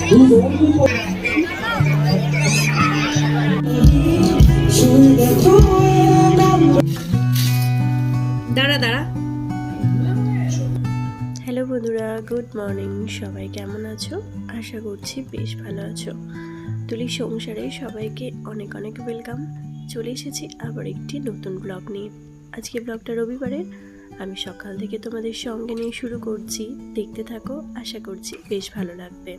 দাঁড়া দাঁড়া। হ্যালো বন্ধুরা, গুড মর্নিং। সবাই কেমন আছো? আশা করছি বেশ ভালো আছো। তুলি সংসারে সবাইকে অনেক অনেক ওয়েলকাম। চলে এসেছি আবার একটি নতুন ব্লগ নিয়ে। আজকে ব্লগটা রবিবারের, আমি সকাল থেকে তোমাদের সঙ্গে নিয়ে শুরু করছি। দেখতে থাকো, আশা করছি বেশ ভালো লাগবে।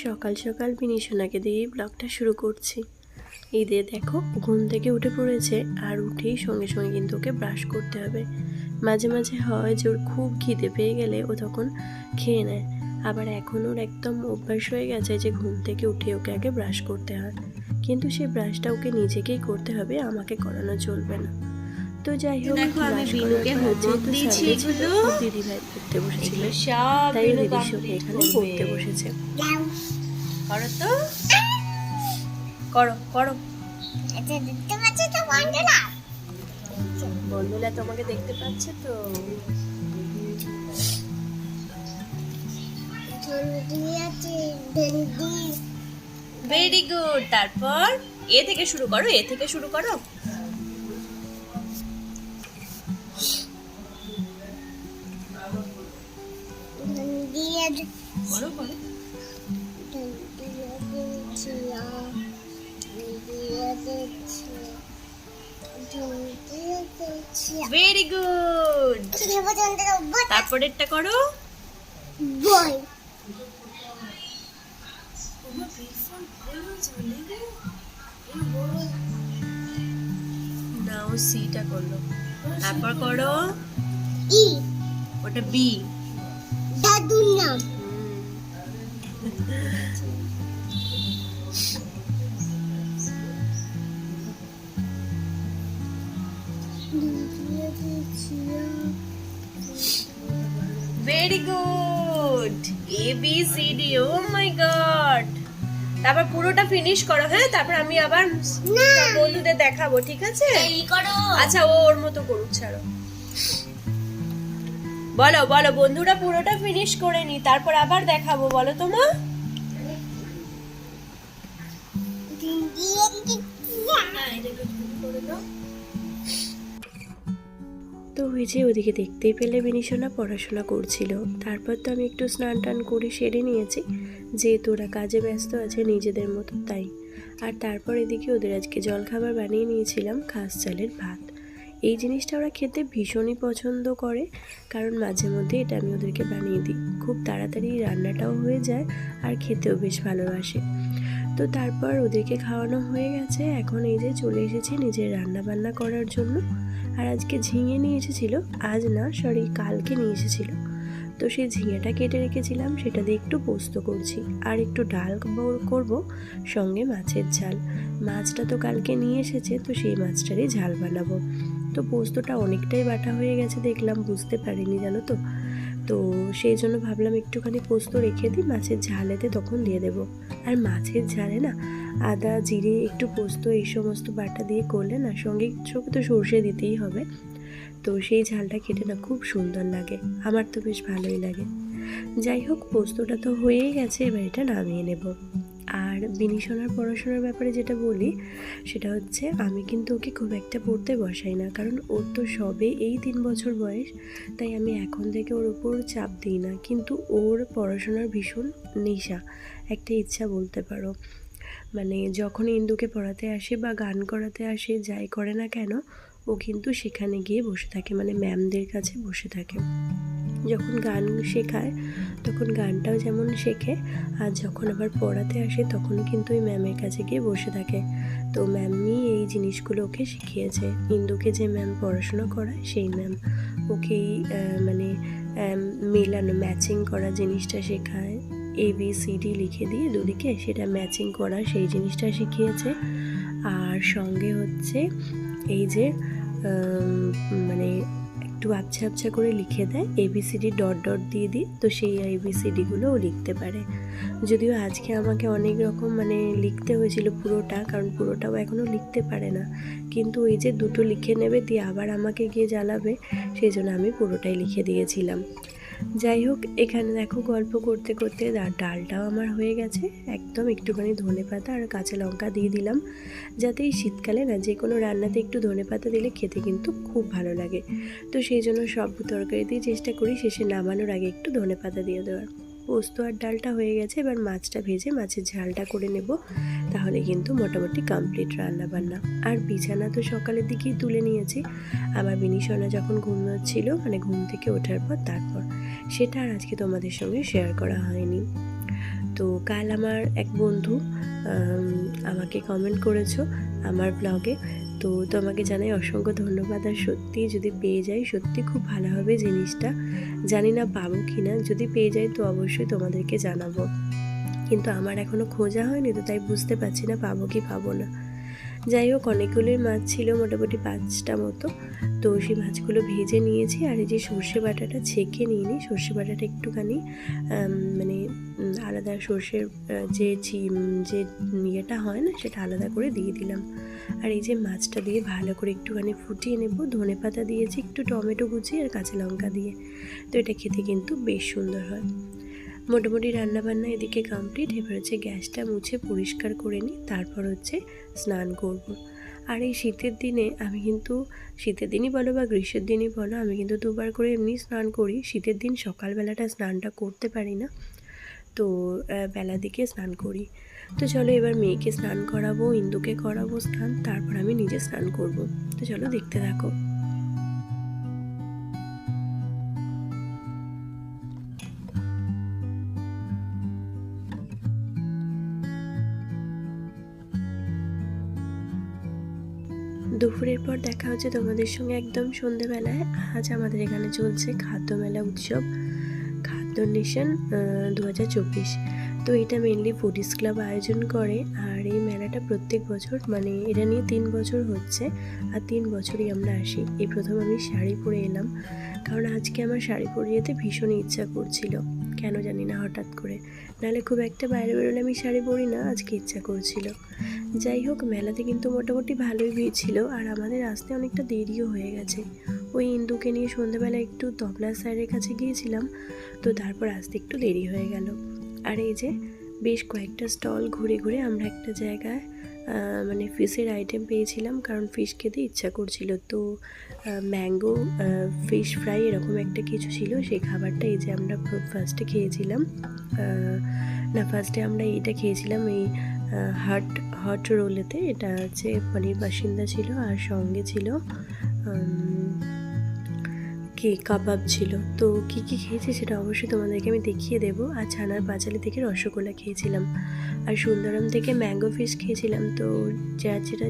সকাল সকাল বিনিশোনাকে দিয়েই ব্লগটা শুরু করছি। ঈদে দেখো ঘুম থেকে উঠে পড়েছে, আর উঠেই সঙ্গে সঙ্গে কিন্তু ওকে ব্রাশ করতে হবে। মাঝে মাঝে হয় যে ওর খুব খিদে পেয়ে গেলে ও তখন খেয়ে নেয়, আবার এখন ওর একদম অভ্যাস হয়ে গেছে যে ঘুম থেকে উঠে ওকে আগে ব্রাশ করতে হয়। কিন্তু সেই ব্রাশটা ওকে নিজেকেই করতে হবে, আমাকে করানো চলবে না। তো যাই হোক, আমি বিনুকে হোমওয়ার্ক দিয়েছি, এগুলো দিদি ভাই পড়তে বসেছিল, তাই দিদির সঙ্গে এখানে পড়তে বসেছে। করো তো, করো করো। বন্ধুরা তোমাকে দেখতে পাচ্ছে তো। Very good. তারপর এ থেকে শুরু করো, এ থেকে শুরু করো। Very good. তারপরেরটা করো। বই। নাও সিটা করলো। তারপর করো ই। ওটা বি, দাদুর নাম। Very good. A B C D. Oh my god. তারপর পুরোটা ফিনিশ করো। হ্যাঁ, তারপর আমি আবার বন্ধুদের দেখাবো, ঠিক আছে? আচ্ছা, ও ওর মতো করুক, ছাড়ো। বলো বলো, বন্ধুরা পুরোটা ফিনিশ করে নি, তারপর আবার দেখাবো। বলো তোমা। তো ওই যে ওদিকে দেখতেই পেলে বিনিশোনা পড়াশোনা করছিল। তারপর তো আমি একটু স্নান টান করে সেরে নিয়েছি, যেহেতু ওরা কাজে ব্যস্ত আছে নিজেদের মতো, তাই। আর তারপর এদিকে ওদের আজকে জলখাবার বানিয়ে নিয়েছিলাম খাস চালের ভাত। এই জিনিসটা ওরা খেতে ভীষণই পছন্দ করে, কারণ মাঝে মধ্যে এটা আমি ওদেরকে বানিয়ে দিই। খুব তাড়াতাড়ি রান্নাটাও হয়ে যায় আর খেতেও বেশ ভালোবাসে। তো তারপর ওদেরকে খাওয়ানো হয়ে গেছে, এখন এই যে চলে এসেছি নিজের রান্না বান্না করার জন্য। আর আজকে ঝিঙে নিয়ে এসেছিলো, আজ না সরি কালকে নিয়ে এসেছিলো। তো সেই ঝিঙেটা কেটে রেখেছিলাম, সেটা দিয়ে একটু পোস্ত করছি, আর একটু ডাল করব, সঙ্গে মাছের ঝাল। মাছটা তো কালকে নিয়ে এসেছে, তো সেই মাছটারই ঝাল বানাবো। তো পোস্তটা অনেকটাই বাটা হয়ে গেছে দেখলাম, বুঝতে পারিনি জানো তো। তো সেই জন্য ভাবলাম একটুখানি পোস্ত রেখে দিই, মাছের ঝালেতে তখন দিয়ে দেবো। আর মাছের ঝালে না আদা জিরে একটু পোস্ত এই সমস্ত বাটা দিয়ে করলে না, সঙ্গে তো সর্ষে দিতেই হবে। তো সেই ঝালটা খেতে না খুব সুন্দর লাগে, আমার তো বেশ ভালোই লাগে। যাই হোক, পোস্তটা তো হয়েই গেছে, এবার এটা নামিয়ে নেব। আর বিনিশোনার পড়াশোনার ব্যাপারে যেটা বলি, সেটা হচ্ছে আমি কিন্তু ওকে খুব একটা পড়তে বসাই না, কারণ ওর তো সবে এই 3 বছর বয়স, তাই আমি এখন থেকে ওর উপর চাপ দিই না। কিন্তু ওর পড়াশোনার ভীষণ নেশা, একটা ইচ্ছা বলতে পারো। মানে যখন ইন্দুকে পড়াতে আসে বা গান করাতে আসে, যাই করে না কেন, ও কিন্তু সেখানে গিয়ে বসে থাকে, মানে ম্যামদের কাছে বসে থাকে। যখন গান শেখায় তখন গানটাও যেমন শেখে, আর যখন আবার পড়াতে আসে তখনও কিন্তু ওই ম্যামের কাছে গিয়ে বসে থাকে। তো ম্যামই এই জিনিসগুলো ওকে শিখিয়েছে। ইন্দুকে যে ম্যাম পড়াশোনা করায় সেই ম্যাম ওকেই মানে মেলানো, ম্যাচিং করা জিনিসটা শেখায়। ABCD লিখে দিয়ে দুদিকে সেটা ম্যাচিং করা, সেই জিনিসটা শিখিয়েছে। আর সঙ্গে হচ্ছে এই যে মানে একটু আবছা আবছা করে লিখে দেয়, ABCD ডট ডট দিয়ে দিই, তো সেই ABCDগুলো ও লিখতে পারে। যদিও আজকে আমাকে অনেক রকম মানে লিখতে হয়েছিল পুরোটা, কারণ পুরোটাও এখনও লিখতে পারে না, কিন্তু ওই যে দুটো লিখে নেবে দিয়ে আবার আমাকে গিয়ে জ্বালাবে, সেই জন্য আমি পুরোটাই লিখে দিয়েছিলাম। যাই হোক, এখানে দেখো গল্প করতে করতে ডালটাও আমার হয়ে গেছে। একদম একটুখানি ধনেপাতা আর কাঁচা লঙ্কা দিয়ে দিলাম, যাতে এই শীতকালে না যে কোনো রান্নাতে একটু ধনেপাতা দিলে খেতে কিন্তু খুব ভালো লাগে। তো সেই জন্য সব তরকারিতেই চেষ্টা করি শেষে নামানোর আগে একটু ধনেপাতা দিয়ে দেওয়ার। পোস্ত আর ডালটা হয়ে গেছে, এবার মাছটা ভেজে মাছের ঝালটা করে নেব, তাহলে কিন্তু মোটামুটি কমপ্লিট রান্না বান্না। আর বিছানা তো সকালের দিকেই তুলে নিয়েছি, আমার বিনিশোনা যখন ঘুমোচ্ছিল, মানে ঘুম থেকে ওঠার পর, তারপর সেটা আর আজকে তোমাদের সঙ্গে শেয়ার করা হয়নি। তো কাল আমার এক বন্ধু আমাকে কমেন্ট করেছো আমার ব্লগে, তো তোমাকে জানাই অসংখ্য ধন্যবাদ। আর সত্যি যদি পেয়ে যাই সত্যি খুব ভালো হবে জিনিসটা, জানি না পাবো কি না, যদি পেয়ে যাই তো অবশ্যই তোমাদেরকে জানাবো, কিন্তু আমার এখনও খোঁজা হয়নি, তো তাই বুঝতে পারছি না পাবো কি পাবো না। যাই হোক, অনেকগুলোই মাছ ছিল, মোটামুটি 5টা মতো, তো সেই মাছগুলো ভেজে নিয়েছি। আর এই যে সর্ষে বাটাটা ছেঁকে নিয়ে নিই, সর্ষে বাটাটা একটুখানি মানে আলাদা সর্ষের যে ইয়েটা হয় না, সেটা আলাদা করে দিয়ে দিলাম। আর এই যে মাছটা দিয়ে ভালো করে একটুখানি ফুটিয়ে নেব, ধনেপাতা দিয়েছি, একটু টমেটো কুচি আর কাঁচা লঙ্কা দিয়ে, তো এটা খেতে কিন্তু বেশ সুন্দর হয়। মোটামুটি রান্নাবান্না এদিকে কমপ্লিট। এবার হচ্ছে গ্যাসটা মুছে পরিষ্কার করে নিই, তারপর হচ্ছে স্নান করব। আর এই শীতের দিনে আমি কিন্তু, শীতের দিনই বলো বা গ্রীষ্মের দিনই বলো, আমি কিন্তু 2বার করে এমনি স্নান করি। শীতের দিন সকালবেলাটা স্নানটা করতে পারি না, তো বেলা দিকে স্নান করি। তো চলো এবার মেয়েকে স্নান করাবো, ইন্দুকে করাবো স্নান, তারপর আমি নিজে স্নান করব। তো চলো দেখতে থাকো। দুপুরের পর দেখা হচ্ছে তোমাদের সঙ্গে একদম সন্ধেবেলায়। আজ আমাদের এখানে চলছে খাদ্য মেলা উৎসব, খাদ্য নেশন 2024। তো এটা মেনলি ফুডিস ক্লাব আয়োজন করে। আর এই মেলাটা প্রত্যেক বছর, মানে এটা নিয়ে 3 বছর হচ্ছে, আর 3 বছরই আমরা আসি। এই প্রথম আমি শাড়ি পরে এলাম, কারণ আজকে আমার শাড়ি পরে যেতে ভীষণ ইচ্ছা করছিল, কেন জানি না হঠাৎ করে, নাহলে খুব একটা বাইরে বেরোলে আমি শাড়ি পরি না, আজকে ইচ্ছা করছিল। যাই হোক, মেলাতে কিন্তু মোটামুটি ভালোই ভিড় ছিল, আর আমাদের আসতে অনেকটা দেরিও হয়ে গেছে। ওই ইন্দুকে নিয়ে সন্ধ্যাবেলা একটু তবলা স্যারের কাছে গিয়েছিলাম, তো তারপর আসতে একটু দেরি হয়ে গেল। আর এই যে বেশ কয়েকটা স্টল ঘুরে ঘুরে আমরা একটা জায়গায় মানে ফিশের আইটেম পেয়েছিলাম, কারণ ফিশ খেতে ইচ্ছা করছিল। তো ম্যাঙ্গো ফিশ ফ্রাই এরকম একটা কিছু ছিল, সেই খাবারটা এই যে আমরা ফার্স্টে খেয়েছিলাম। না, ফার্স্টে আমরা এইটা খেয়েছিলাম, এই হট রোলেতে। এটা হচ্ছে পনির বাসিন্দা ছিল, আর সঙ্গে ছিল কি কাবাব ছিল। তো কী কী খেয়েছি সেটা অবশ্যই তোমাদেরকে আমি দেখিয়ে দেবো। আর ছানার পাঁচালি থেকে রসগোল্লা খেয়েছিলাম, আর সুন্দরম থেকে ম্যাঙ্গো ফিশ খেয়েছিলাম। তো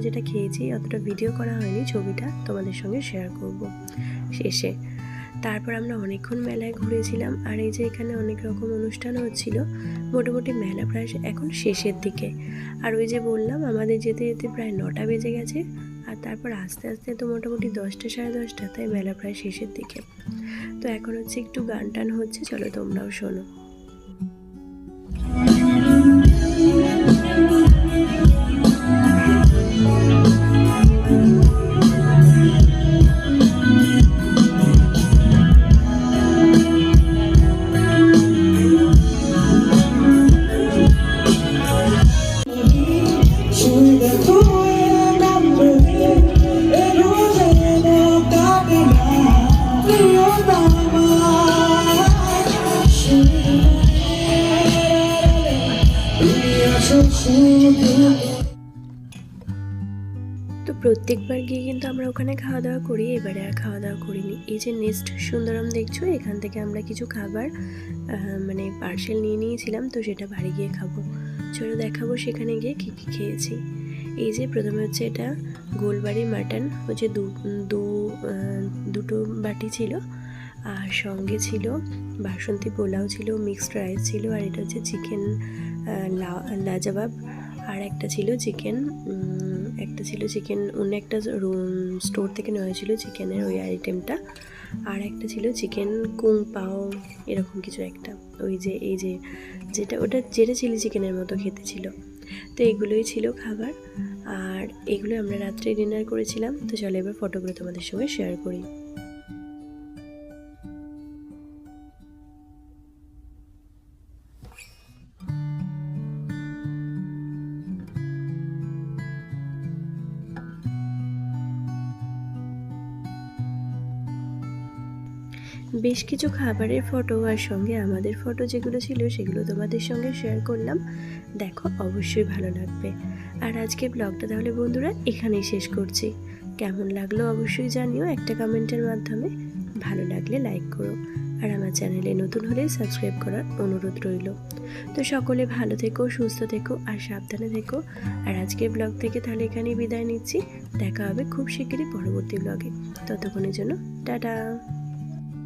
যেটা খেয়েছি অতটা ভিডিও করা হয়নি, ছবিটা তোমাদের সঙ্গে শেয়ার করব শেষে। তারপর আমরা অনেকক্ষণ মেলায় ঘুরেছিলাম। আর এই যে এখানে অনেক রকম অনুষ্ঠান হচ্ছিল, মোটামুটি মেলা প্রায় এখন শেষের দিকে। আর ওই যে বললাম আমাদের যেতে যেতে প্রায় 9টা বেজে গেছে, আর তারপর আস্তে আস্তে তো মোটামুটি 10টা সাড়ে 10টা, তাই মেলা প্রায় শেষের দিকে। তো এখন হচ্ছে একটু গান টান হচ্ছে, চলো তোমরাও শোনো। তো প্রত্যেকবার গিয়ে কিন্তু আমরা ওখানে খাওয়া দাওয়া করি, এবারে আর খাওয়া দাওয়া করিনি। এই যে নেক্সট সুন্দরম দেখছো, এখান থেকে আমরা কিছু খাবার মানে পার্সেল নিয়ে নিয়েছিলাম, তো সেটা বাড়ি গিয়ে খাবো। চলো দেখাবো সেখানে গিয়ে কী কী খেয়েছি। এই যে প্রথমে হচ্ছে এটা গোলবাড়ি মাটন, হচ্ছে দুটো বাটি ছিল, আর সঙ্গে ছিল বাসন্তী পোলাও ছিল, মিক্সড রাইস ছিল, আর এটা হচ্ছে চিকেন লাজবাব, আর একটা ছিল চিকেন অন্য একটা স্টোর থেকে নেওয়া হয়েছিল চিকেনের ওই আইটেমটা। আর একটা ছিল চিকেন কুং পাও এরকম কিছু একটা, ওই যে এই যে যেটা চিলি চিকেনের মতো খেতে ছিল। তো এগুলোই ছিল খাবার, আর এগুলো আমরা রাত্রে ডিনার করেছিলাম। তো চলো এবার ফটোগুলো তোমাদের সঙ্গে শেয়ার করি। বেশ কিছু খাবারের ফটো আর সঙ্গে আমাদের ফটো যেগুলো ছিল সেগুলো তোমাদের সঙ্গে শেয়ার করলাম। দেখো অবশ্যই ভালো লাগবে। আর আজকে ব্লগটা তাহলে বন্ধুরা এখানেই শেষ করছি। কেমন লাগলো অবশ্যই জানিও একটা কমেন্টের মাধ্যমে। ভালো লাগলে লাইক করো, আর আমার চ্যানেলে নতুন হলে সাবস্ক্রাইব করার অনুরোধ রইল। তো সকলে ভালো থেকো, সুস্থ থেকো আর সাবধানে থেকো। আর আজকের ব্লগ থেকে তাহলে এখানেই বিদায় নিচ্ছি। দেখা হবে খুব শিগগিরই পরবর্তী ব্লগে। ততক্ষণের জন্য টাটা।